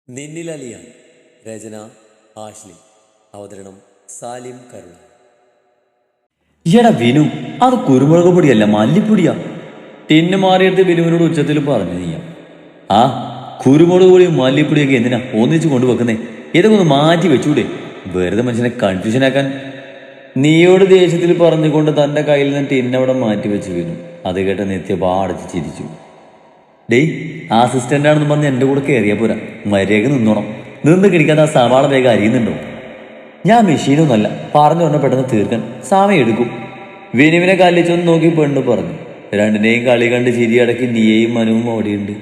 നിന്നിലലിയ. രചന Ashley. അവതരണം സാലിം കരുള. ഈയടാ വിനു, അത് കുരുമുളക് പൊടിയല്ല, മല്ലിപ്പൊടിയാ. ടിന്ന് മാറിയെടുത്ത് വിനുവിനോട് ഉച്ചത്തിൽ പറഞ്ഞു നീയ. ആ കുരുമുളക് പൊടിയും മല്ലിപ്പൊടിയൊക്കെ എന്തിനാ ഒന്നിച്ച് കൊണ്ടുവെക്കുന്നേ? ഇതൊക്കെ ഒന്ന് മാറ്റി വെച്ചൂടെ, വെറുതെ മനുഷ്യനെ കൺഫ്യൂഷനാക്കാൻ. നീയോട് ദേഷ്യത്തിൽ പറഞ്ഞുകൊണ്ട് തന്റെ കയ്യിൽ നിന്ന് ടിന്നവിടെ മാറ്റി വെച്ച് വിനു. അത് കേട്ട നിത്യ പാടച്ച് ചിരിച്ചു. ഡേയ്, അസിസ്റ്റന്റ് ആണെന്ന് പറഞ്ഞ് എന്റെ കൂടെ കയറിയാ പോരാ, മര്യാദ നിന്നോണം. നിന്ന് കിടിക്കാതെ ആ സവാള വേഗം അരിയുന്നുണ്ടോ? ഞാൻ മെഷീനൊന്നല്ല, പറഞ്ഞു പറഞ്ഞ പെട്ടെന്ന് തീർക്കാൻ സമയം എടുക്കും. വിനുവിനെ കല്ലിച്ചൊന്ന് നോക്കി പെണ്ണ് പറഞ്ഞു. രണ്ടിനെയും കളി കണ്ട് ചിരി അടക്കി നീയേയും മനുവും ഓടിയുണ്ട്.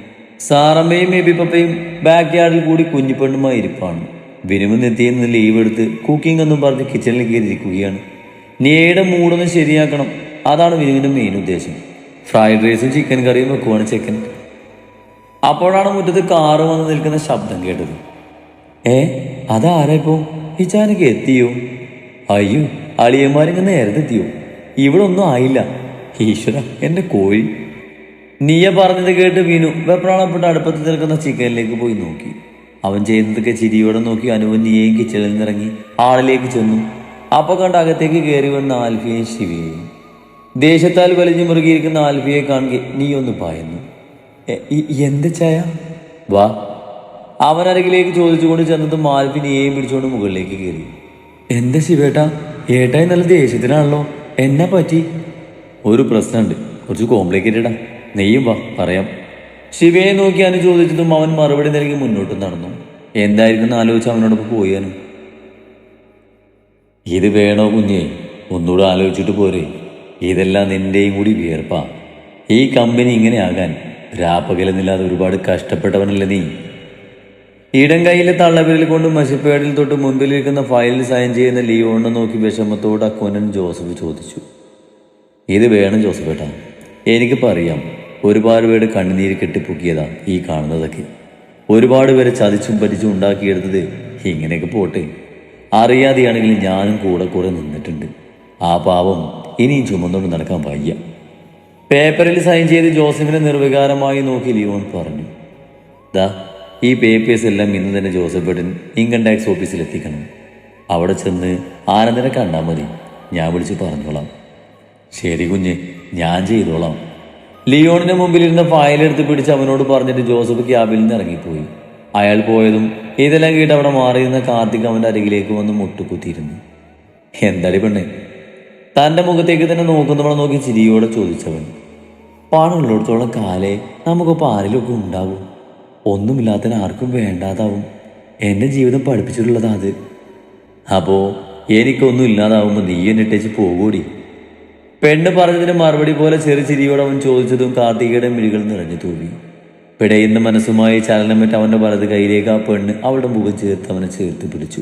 സാറമ്മയും മേബി പപ്പയും ബാക്ക് യാർഡിൽ കൂടി കുഞ്ഞിപ്പെണ്ണുമായി ഇരിപ്പാണ്. വിനുവ് നെത്തിയിൽ നിന്ന് ലീവ് എടുത്ത് കുക്കിംഗ് ഒന്നും പറഞ്ഞ് കിച്ചണിൽ കയറിയിരിക്കുകയാണ്. നീയുടെ മൂടൊന്ന് ശരിയാക്കണം, അതാണ് വിനുവിന്റെ മെയിൻ ഉദ്ദേശം. ഫ്രൈഡ് റൈസും ചിക്കൻ കറിയും വെക്കുവാണ് ചെക്കൻ. അപ്പോഴാണ് മുറ്റത്ത് കാറ് വന്ന് നിൽക്കുന്ന ശബ്ദം കേട്ടത്. അതാരാ ഇപ്പോ? ഈ ചാനക്ക് എത്തിയോ? അയ്യോ, അളിയന്മാരിങ്ങ് നേരത്തെ എത്തിയോ? ഇവിടെ ഒന്നും ആയില്ല. ഈശ്വര, എന്റെ കോഴി. നീയ പറഞ്ഞത് കേട്ട് വിനു വെപ്രാളപ്പെട്ട് അടുപ്പത്ത് നിൽക്കുന്ന ചിക്കനിലേക്ക് പോയി നോക്കി. അവൻ ചെയ്യുന്നതൊക്കെ ചിരിയോടെ നോക്കി അനുവൻ നീയെയും കിച്ചണിൽ നിന്നിറങ്ങി ആളിലേക്ക് ചെന്നു. അപ്പൊ കണ്ട് അകത്തേക്ക് കയറി വന്ന ആൽഫിയെയും ശിവയെയും. ദേശത്താൽ വലിഞ്ഞു മുറുകിയിരിക്കുന്ന ആൽഫിയെ കാണുക നീ ഒന്ന് പായുന്നു. എന്ത് ചായ? വാ. അവനരികിലേക്ക് ചോദിച്ചുകൊണ്ട് ചെന്നതും ആൽഫി നീയെയും പിടിച്ചുകൊണ്ട് മുകളിലേക്ക് കയറി. എന്താ ശിവേട്ടാ, ഏട്ടായി നല്ല ദേഷ്യത്തിനാണല്ലോ, എന്നാ പറ്റി? ഒരു പ്രശ്നമുണ്ട്, കുറച്ച് കോംപ്ലിക്കേറ്റഡാ. നെയ്യും വാ, പറയാം. ശിവയെ നോക്കി അനു ചോദിച്ചതും അവൻ മറുപടി നൽകി മുന്നോട്ട് നടന്നു. എന്തായിരിക്കും ആലോചിച്ച് അവനോടൊപ്പം പോയാനും. ഇത് വേണോ കുഞ്ഞേ? ഒന്നുകൂടെ ആലോചിച്ചിട്ട് പോരെ. ഇതെല്ലാം നിന്റെയും കൂടി വിയർപ്പാ. ഈ കമ്പനി ഇങ്ങനെ ആകാൻ രാപ്പകലെന്നില്ലാതെ ഒരുപാട് കഷ്ടപ്പെട്ടവനല്ലേ നീ. ഇടം കൈയിലെ തള്ളവിരൽ കൊണ്ട് മഷിപ്പേടിൽ തൊട്ട് മുൻപിലിരിക്കുന്ന ഫയലിൽ സൈൻ ചെയ്യുന്ന ലിയോണിനെ നോക്കി വിഷമത്തോട് അക്കൗണ്ടന്റ് ജോസഫ് ചോദിച്ചു. ഇത് വേണം ജോസഫേട്ടാ, എനിക്കിപ്പോൾ അറിയാം. ഒരുപാട് പേര് കണ്ണുനീര് കെട്ടിപ്പൊക്കിയതാ ഈ കാണുന്നതൊക്കെ. ഒരുപാട് പേരെ ചതിച്ചും പറ്റിച്ചും ഉണ്ടാക്കിയെടുത്തത്. ഇങ്ങനെയൊക്കെ പോട്ടെ, അറിയാതെയാണെങ്കിലും ഞാനും കൂടെ നിന്നിട്ടുണ്ട്. ആ പാവം ഇനിയും ചുമന്നുകൊണ്ട് നടക്കാൻ വയ്യ. പേപ്പറിൽ സൈൻ ചെയ്ത് ജോസഫിനെ നിർവികാരമായി നോക്കി ലിയോൺ പറഞ്ഞു. ദാ, ഈ പേപ്പേഴ്സ് എല്ലാം ഇന്ന് തന്നെ ജോസഫേട്ടൻ ഇൻകം ടാക്സ് ഓഫീസിൽ എത്തിക്കണം. അവിടെ ചെന്ന് ആനന്ദനെ കണ്ടാൽ മതി, ഞാൻ വിളിച്ച് പറഞ്ഞോളാം. ശരി കുഞ്ഞ്, ഞാൻ ചെയ്തോളാം. ലിയോണിന്റെ മുമ്പിലിരുന്ന ഫയലെടുത്ത് പിടിച്ച് അവനോട് പറഞ്ഞിട്ട് ജോസഫ് ക്യാബിൽ നിന്ന് ഇറങ്ങിപ്പോയി. അയാൾ പോയതും ഇതെല്ലാം കേട്ട് അവിടെ മാറിയിരുന്ന കാർത്തിക് അവന്റെ അരികിലേക്ക് വന്ന് മുട്ടുകുത്തിയിരുന്നു. എന്താടി പെണ്ണെ? തന്റെ മുഖത്തേക്ക് തന്നെ നോക്കുന്നവളെ നോക്കി ചിരിയോടെ ചോദിച്ചവൻ. പണമുള്ളിടത്തോളം കാലേ നമുക്കൊപ്പം ആരെങ്കിലുമൊക്കെ ഉണ്ടാവും. ഒന്നുമില്ലാത്തതിന് ആർക്കും വേണ്ടാതാവും. എൻ്റെ ജീവിതം പഠിപ്പിച്ചിട്ടുള്ളതാ അത്. അപ്പോ എനിക്കൊന്നും ഇല്ലാതാവുമ്പോൾ നീ എന്നിട്ടേച്ച് പോകൂടി. പെണ്ണ് പറഞ്ഞതിന് മറുപടി പോലെ ചെറു ചിരിയോടെ അവൻ ചോദിച്ചതും കാർത്തികയുടെ മിഴികൾ നിറഞ്ഞു തൂവി. പിടയുന്ന മനസ്സുമായി ചലനമേറ്റ് അവന്റെ വലത് കൈയിലേക്ക് ആ പെണ്ണ് അവളുടെ മുഖം ചേർത്ത് അവനെ ചേർത്ത് പിടിച്ചു.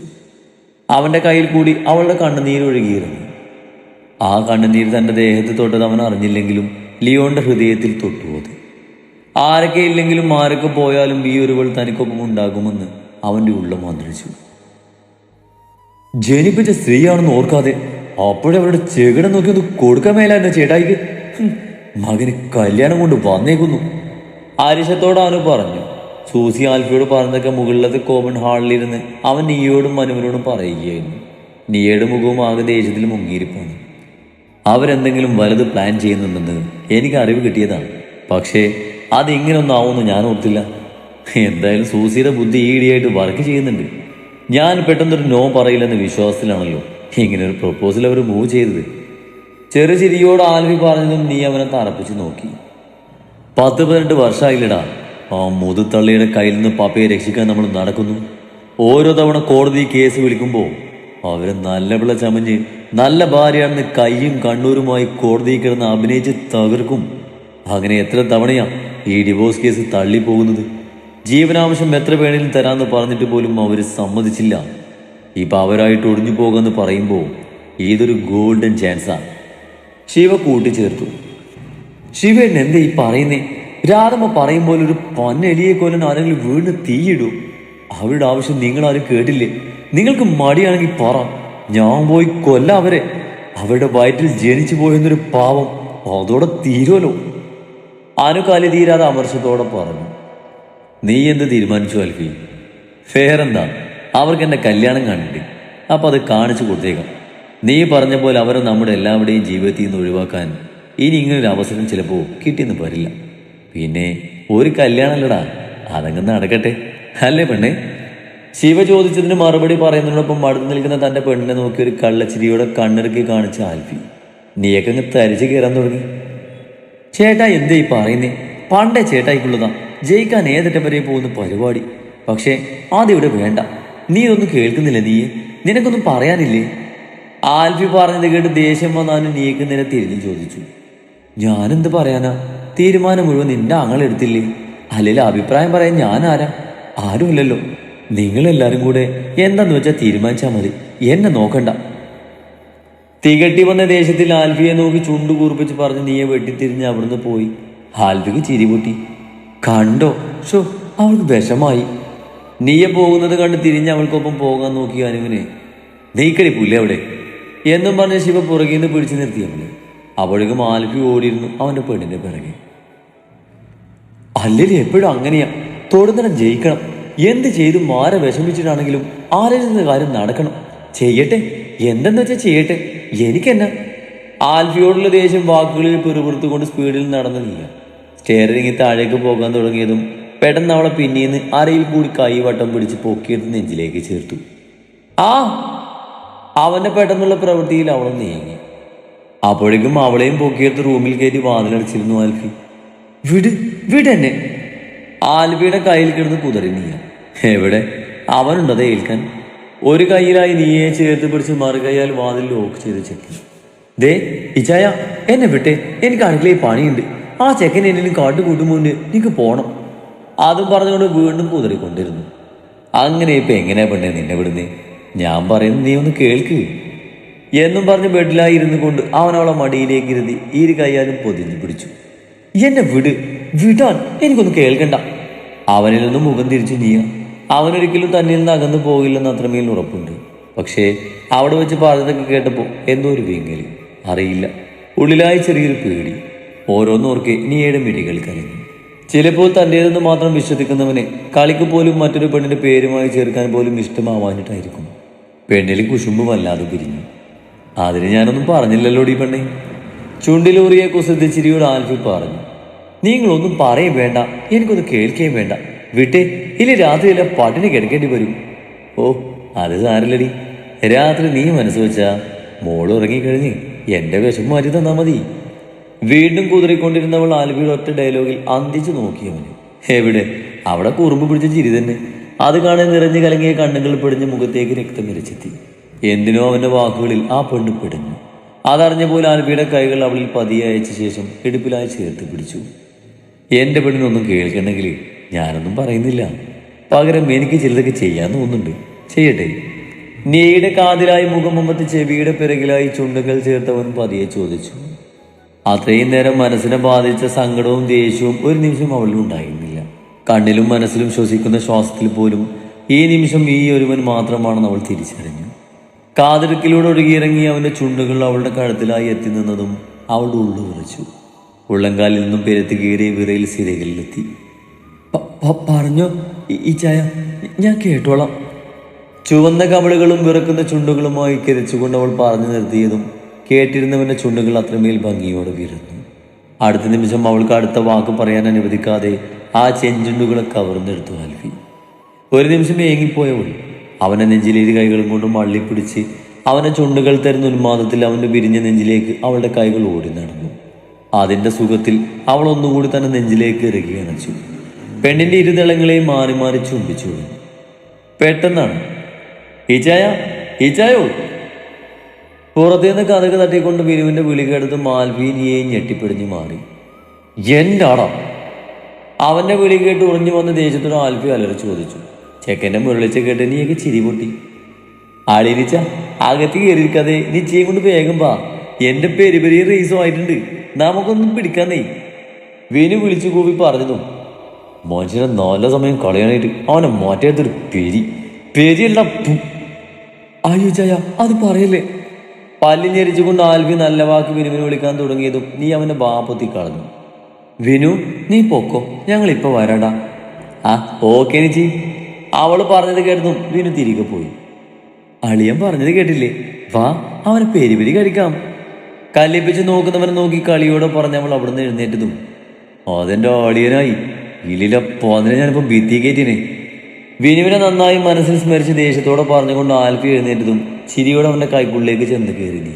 അവന്റെ കയ്യിൽ കൂടി അവളുടെ കണ്ണുനീരൊഴുകിയിരുന്നു. ആ കണ്ണുനീര് തന്റെ ദേഹത്ത് തൊട്ടത് അവൻ അറിഞ്ഞില്ലെങ്കിലും ലിയോന്റെ ഹൃദയത്തിൽ തൊട്ടുപോത്. ആരൊക്കെ ഇല്ലെങ്കിലും ആരൊക്കെ പോയാലും ഈ ഒരുവൾ തനിക്കൊപ്പം ഉണ്ടാകുമെന്ന് അവന്റെ ഉള്ളം മന്ത്രിച്ചു. ജനിപ്പിച്ച സ്ത്രീയാണെന്ന് ഓർക്കാതെ അപ്പോഴവരുടെ ചെകിടം നോക്കി ഒന്ന് കൊടുക്കാൻ മേലായിരുന്നു ചേട്ടായിക്ക്. മകന് കല്യാണം കൊണ്ട് വന്നേക്കുന്നു. ആരിശത്തോട് അവന് പറഞ്ഞു. സൂസി ആൽഫിയോട് പറഞ്ഞതൊക്കെ മുകളിലത്തെ കോമൺ ഹാളിലിരുന്ന് അവൻ നീയോടും മനുവിനോടും പറയുകയായിരുന്നു. നീയുടെ മുഖവും ആകെ ദേഷ്യത്തിൽ മുങ്ങിയിരിപ്പാണ്. അവരെന്തെങ്കിലും വലുത് പ്ലാൻ ചെയ്യുന്നുണ്ടെന്ന് എനിക്ക് അറിവ് കിട്ടിയതാണ്. പക്ഷേ അതിങ്ങനൊന്നും ആവുമെന്ന് ഞാൻ ഓർത്തില്ല. എന്തായാലും സൂസിയുടെ ബുദ്ധി ഈടിയായിട്ട് വർക്ക് ചെയ്യുന്നുണ്ട്. ഞാൻ പെട്ടെന്നൊരു നോ പറയില്ലെന്ന വിശ്വാസത്തിലാണല്ലോ ഇങ്ങനെ ഒരു പ്രപ്പോസൽ അവർ മൂവ് ചെയ്തത്. ചെറു ചിരിയോട് ആൽവി പറഞ്ഞതും നീ അവനെ തറപ്പിച്ച് നോക്കി. 10-18 വർഷമായില്ലടാ ആ മുതുത്തള്ളിയുടെ കയ്യിൽ നിന്ന് പപ്പയെ രക്ഷിക്കാൻ നമ്മൾ നടക്കുന്നു. ഓരോ തവണ കോടതി കേസ് വിളിക്കുമ്പോൾ അവരെ നല്ല പിള്ള ചമഞ്ഞ് നല്ല ഭാര്യയാണെന്ന് കയ്യും കണ്ണൂരുമായി കോടതിയിൽ കിടന്ന് അഭിനയിച്ച് തകർക്കും. അങ്ങനെ എത്ര തവണയാ ഈ ഡിവോഴ്സ് കേസ് തള്ളിപ്പോകുന്നത്. ജീവനാംശം എത്ര വേണേലും തരാമെന്ന് പറഞ്ഞിട്ട് പോലും അവർ സമ്മതിച്ചില്ല. ഇപ്പം അവരായിട്ട് ഒടിഞ്ഞു പോകുമെന്ന് പറയുമ്പോൾ ഇതൊരു ഗോൾഡൻ ചാൻസാ. ശിവ കൂട്ടിച്ചേർത്തു. ശിവേട്ടൻ എന്താ ഈ പറയുന്നേ? രാധമ്മ പറയുമ്പോൾ ഒരു പന്നെലിയെ കൊല്ലാൻ ആരെങ്കിലും വീണ് തീയിടൂ. അവരുടെ ആവശ്യം നിങ്ങളാരും കേട്ടില്ലേ? നിങ്ങൾക്ക് മടിയാണെങ്കിൽ പറ, ഞാൻ പോയി കൊല്ല അവരെ. അവരുടെ വയറ്റിൽ ജനിച്ചു പോയെന്നൊരു പാവം അതോടെ തീരുമല്ലോ. അനുകാലി തീരാതെ അമർഷത്തോടെ പറഞ്ഞു. നീ എന്ത് തീരുമാനിച്ചു ആൽഫി? വേറെന്താ, അവർക്ക് എൻ്റെ കല്യാണം കണ്ടിട്ട്, അപ്പം അത് കാണിച്ചു കൊടുത്തേക്കാം. നീ പറഞ്ഞ പോലെ അവരെ നമ്മുടെ എല്ലാവരുടെയും ജീവിതത്തിൽ നിന്ന് ഒഴിവാക്കാൻ ഇനി ഇങ്ങനൊരു അവസരം ചിലപ്പോൾ കിട്ടിയെന്ന് വരില്ല. പിന്നെ ഒരു കല്യാണമല്ലടാ, അതങ്ങ് നടക്കട്ടെ, അല്ലേ പെണ്ണേ? ശിവ ചോദിച്ചതിന് മറുപടി പറയുന്നതിനോടൊപ്പം അടുത്ത് നിൽക്കുന്ന തൻ്റെ പെണ്ണിനെ നോക്കി ഒരു കള്ളച്ചിരിയോടെ കണ്ണിറുക്കി കാണിച്ച ആൽഫി നീയൊക്കെ അങ്ങ് തരിച്ച് കയറാൻ തുടങ്ങി. ചേട്ടാ എന്തേ ഈ പറയുന്നേ? പണ്ടേ ചേട്ടായിക്കുള്ളതാ ജയിക്കാൻ ഏതറ്റം വരെ പോകുന്ന പരിപാടി. പക്ഷേ അതിവിടെ വേണ്ട. നീ ഇതൊന്നും കേൾക്കുന്നില്ല. നിനക്കൊന്നും പറയാനില്ലേ? ആൽഫി പറഞ്ഞത് കേട്ട് ദേഷ്യം വന്നാലും നീക്ക് നേരെ തിരിഞ്ഞു ചോദിച്ചു. ഞാനെന്ത് പറയാനാ? തീരുമാനം മുഴുവൻ നിന്റെ ആങ്ങളെടുത്തില്ലേ? അല്ലെങ്കിൽ അഭിപ്രായം പറയാൻ ഞാൻ ആരാ? ആരുമില്ലല്ലോ. നിങ്ങളെല്ലാരും കൂടെ എന്താന്ന് വെച്ചാൽ തീരുമാനിച്ചാൽ മതി, എന്നെ നോക്കണ്ട. തികട്ടി വന്ന ദേഷ്യത്തിൽ ആൽഫിയെ നോക്കി ചുണ്ടു കൂർപ്പിച്ച് പറഞ്ഞ് നീയെ വെട്ടിത്തിരിഞ്ഞ് അവിടുന്ന് പോയി. ആൽഫിക്ക് ചിരി പൊട്ടി. കണ്ടോ ഷോ, അവൾക്ക് വിഷമായി. നീയെ പോകുന്നത് കണ്ട് തിരിഞ്ഞ് അവൾക്കൊപ്പം പോകാൻ നോക്കി അനുവിനെ. നീക്കടി പുല്ലേ അവിടെ എന്നും പറഞ്ഞ് ശിവ പുറകിൽ നിന്ന് പിടിച്ചു നിർത്തി അവനെ. അപ്പോഴേക്കും ആൽഫി ഓടിയിരുന്നു അവൻ്റെ പെണ്ണിന്റെ പിറകെ. അല്ലെങ്കിൽ എപ്പോഴും അങ്ങനെയാ, തൊടുന്നിടം ജയിക്കണം. എന്ത് ചെയ്തു മാരെ വിഷമിച്ചിട്ടാണെങ്കിലും ആലോചിക്കുന്ന കാര്യം നടക്കണം. ചെയ്യട്ടെ, എന്തെന്ന് വെച്ചാൽ ചെയ്യട്ടെ, എനിക്കെന്നാ? ആൽഫിയോടുള്ള ദേഷ്യം വാക്കുകളിൽ പിറുപിറുത്തുകൊണ്ട് സ്പീഡിൽ നടന്നു നീങ്ങ. സ്റ്റെയറിംഗിൽ താഴേക്ക് പോകാൻ തുടങ്ങിയതും പെട്ടെന്ന് അവളെ പിന്നീന്ന് അരയിൽ കൂടി കൈവട്ടം പിടിച്ച് പൊക്കിയെടുത്ത് നെഞ്ചിലേക്ക് ചേർത്തു. ആ അവന്റെ പെട്ടെന്നുള്ള പ്രവൃത്തിയിൽ അവൾ നീങ്ങി. അപ്പോഴേക്കും അവളെയും പൊക്കിയെടുത്ത് റൂമിൽ കയറ്റി വാതിലടച്ചിരുന്നു ആൽഫി. വിടെന്നെ. ആൽഫിയുടെ കയ്യിൽ കിടന്ന് കുതറി നീയ. എവിടെ അവനുണ്ടത് ഏൽക്കാൻ? ഒരു കയ്യിലായി നീയെ ചേർത്ത് പിടിച്ച് മറുകൈയാൽ വാതിൽ ലോക്ക് ചെയ്ത് ചെക്കി. ദേ ഇച്ചായ, എന്നെ വിട്ടെ, എനിക്ക് അടുക്കളയിൽ പണിയുണ്ട്. ആ ചെക്കൻ എന്നെ കാട്ടുകൂട്ടും മുന്നേ എനിക്ക് പോണം. അതും പറഞ്ഞുകൊണ്ട് വീണ്ടും കുതറിക്കൊണ്ടിരുന്നു. അങ്ങനെ ഇപ്പൊ എങ്ങനെയാ പെണ്ണേ നിന്നെ വിടുന്നേ? ഞാൻ പറയുന്നത് നീ ഒന്ന് കേൾക്ക് എന്നും പറഞ്ഞ് ബെഡിലായി ഇരുന്നു കൊണ്ട് അവൻ അവളെ മടിയിലേക്ക് ഇരുത്തി ഇരു കൈയാലും പൊതിഞ്ഞു പിടിച്ചു. എന്നെ വിടാൻ എനിക്കൊന്നും കേൾക്കണ്ട. അവനിൽ നിന്നും മുഖം തിരിച്ചു നീയ. അവനൊരിക്കലും തന്നിൽ നിന്ന് അകന്നു പോകില്ലെന്ന് അത്രമേൽ ഉറപ്പുണ്ട്. പക്ഷേ അവിടെ വെച്ച് പറഞ്ഞതൊക്കെ കേട്ടപ്പോൾ എന്തോ ഒരു വീങ്ങല്, അറിയില്ല, ഉള്ളിലായി ചെറിയൊരു പേടി. ഓരോന്നോർക്കെ നീയുടെ മിഴികൾ കലങ്ങി. ചിലപ്പോൾ തൻ്റേതെന്ന് മാത്രം വിശ്വസിക്കുന്നവനെ കളിക്ക് പോലും മറ്റൊരു പെണ്ണിന്റെ പേരുമായി ചേർക്കാൻ പോലും ഇഷ്ടമാവാഞ്ഞിട്ടായിരിക്കും. പെണ്ണിൽ കുശുമ്പ് വല്ലാതെ പിരിഞ്ഞു. അതിന് ഞാനൊന്നും പറഞ്ഞില്ലല്ലോടി പെണ്ണെ. ചുണ്ടിലൂറിയ കുസൃതിച്ചിരിയോട് ആൽഫി പറഞ്ഞു. നിങ്ങളൊന്നും പറയും വേണ്ട, എനിക്കൊന്ന് കേൾക്കുകയും വേണ്ട. വിട്ടേ, ഇല്ല രാത്രിയല്ല പട്ടിണി കിടക്കേണ്ടി വരും. ഓ അത് സാരില്ലടി, രാത്രി നീ മനസ്സ് വെച്ചാ മോള് ഉറങ്ങിക്കഴിഞ്ഞ് എന്റെ വിഷമം മാറ്റി തന്നാ മതി. വീണ്ടും കുതിറിക്കൊണ്ടിരുന്നവൾ ആൽഫിയുടെ ഒറ്റ ഡയലോഗിൽ അന്തിച്ചു നോക്കിയവന്. എവിടെ അവിടെ കുറുമ്പ് പിടിച്ച ചിരി തന്നെ. അത് കാണാൻ നിറഞ്ഞു കലങ്ങിയ കണ്ണുകൾ പിടിഞ്ഞ് മുഖത്തേക്ക് രക്തം നിരച്ചെത്തി. എന്തിനോ അവന്റെ വാക്കുകളിൽ ആ പെണ്ണ് പിടഞ്ഞു. അതറിഞ്ഞ പോലെ ആൽഫിയുടെ കൈകൾ അവളിൽ പതിയെ അയച്ച ശേഷം ഇടുപ്പിലായി ചേർത്ത് പിടിച്ചു. എന്റെ പെണ്ണിനൊന്നും കേൾക്കണമെങ്കിൽ ഞാനൊന്നും പറയുന്നില്ല. പകരം എനിക്ക് ചിലതൊക്കെ ചെയ്യാൻ തോന്നുന്നുണ്ട്, ചെയ്യട്ടെ. നീയുടെ കാതിലായി മുഖമമ്പത്തി ചെവിയുടെ പിറകിലായി ചുണ്ടുകൾ ചേർത്തവൻ പതിയെ ചോദിച്ചു. അത്രയും നേരം മനസ്സിനെ ബാധിച്ച സങ്കടവും ദേഷ്യവും ഒരു നിമിഷം അവളിൽ ഉണ്ടായിരുന്നില്ല. കണ്ണിലും മനസ്സിലും ശ്വസിക്കുന്ന ശ്വാസത്തിൽ പോലും ഈ നിമിഷം ഈ ഒരുവൻ മാത്രമാണെന്ന് അവൾ തിരിച്ചറിഞ്ഞു. കാതിടുക്കിലൂടെ ഒഴുകിയിറങ്ങി അവന്റെ ചുണ്ടുകൾ അവളുടെ കഴുത്തിലായി എത്തി നിന്നതും അവളുടെ ഉള്ളു വിറച്ചു. ഉള്ളങ്കാലിൽ നിന്നും പെരുത്ത് കീറിയ വിറയിൽ സിരകളിലെത്തി. പറഞ്ഞോ ഈ ചായ, ഞാൻ കേട്ടോളാം. ചുവന്ന കവളുകളും വിറക്കുന്ന ചുണ്ടുകളുമായി കിരച്ചുകൊണ്ട് അവൾ പറഞ്ഞു നിർത്തിയതും കേട്ടിരുന്നവന്റെ ചുണ്ടുകൾ അത്രമേൽ ഭംഗിയോടെ വിരുന്നു. അടുത്ത നിമിഷം അവൾക്ക് അടുത്ത വാക്ക് പറയാൻ അനുവദിക്കാതെ ആ ചെഞ്ചുണ്ടുകളെ കവർന്നെടുത്തു ആൽഫി. ഒരു നിമിഷം ഏങ്ങിപ്പോയവൾ അവനെ നെഞ്ചിലേത് കൈകളും കൊണ്ട് മള്ളിപ്പിടിച്ച് അവനെ ചുണ്ടുകൾ തരുന്ന ഉന്മാദത്തിൽ അവന്റെ വിരിഞ്ഞ നെഞ്ചിലേക്ക് അവളുടെ കൈകൾ ഓടി നടന്നു. അതിന്റെ സുഖത്തിൽ അവൾ ഒന്നുകൂടി തന്നെ നെഞ്ചിലേക്ക് ഇറങ്ങി അണച്ചു. പെണ്ണിന്റെ ഇരുതളങ്ങളെയും മാറി മാറി ചുംബിച്ചു. പെട്ടെന്നാണ് ഈച്ചായോ പുറത്തുനിന്ന് കഥക് തട്ടിക്കൊണ്ട് വിനുവിന്റെ വിളി കേട്ടത് മാൽവീനിയെയും ഞെട്ടിപ്പിടിഞ്ഞു മാറി. എന്താടാ? അവന്റെ വിളി കേട്ട് ഉറഞ്ഞു വന്ന ദേഷ്യത്തോട് ആൽഫി അലറി ചോദിച്ചു. ചെക്കൻ്റെ മുരളിച്ച കേട്ട് നീയൊക്കെ ചിരി പൊട്ടി. ആളിരിച്ച അകത്ത് കയറിയിരിക്കാതെ നീ ചെയ്യും കൊണ്ട് വേഗം വാ, എന്റെ പെരിപെരിയ റേസും ആയിട്ടുണ്ട്, നമുക്കൊന്നും പിടിക്കാന്നേ. വിനു വിളിച്ചു കൂവി പറഞ്ഞു. മോശയുടെ നല്ല സമയം കളയാനായിട്ട് അവനെ മാറ്റിയെടുത്തൊരു പെരിയല്ല. അയ്യോ ചായ അത് പറയല്ലേ. പല്ലി ഞെരിച്ചുകൊണ്ട് ആൽഫി നല്ല വാക്ക് വിനുവിനെ വിളിക്കാൻ തുടങ്ങിയതും നീ അവന്റെ ബാപ്പത്തി കളഞ്ഞു. വിനു നീ പൊക്കോ, ഞങ്ങളിപ്പോ വരാടാ. ആ ഓക്കെ ചേച്ചി. അവള് പറഞ്ഞത് കേട്ടതും വിനു തിരികെ പോയി. അളിയൻ പറഞ്ഞത് കേട്ടില്ലേ, വാ അവനെ പെരി കഴിക്കാം. കല്ലിപ്പിച്ച് നോക്കുന്നവനെ നോക്കി കളിയോടെ പറഞ്ഞവൾ അവിടുന്ന് എഴുന്നേറ്റതും അതെന്റെ അളിയനായി ഇല്ലില്ലപ്പോ അതിനെ ഞാനിപ്പോ ഭിത്തി കയറ്റിനെ. വിനുവിനെ നന്നായി മനസ്സിൽ സ്മരിച്ച് ദേഷ്യത്തോടെ പറഞ്ഞുകൊണ്ട് ആൽഫി എഴുന്നേറ്റതും ചിരിയോടെ അവന്റെ കൈക്കുള്ളിലേക്ക് ചെന്ന് കയറി നീ.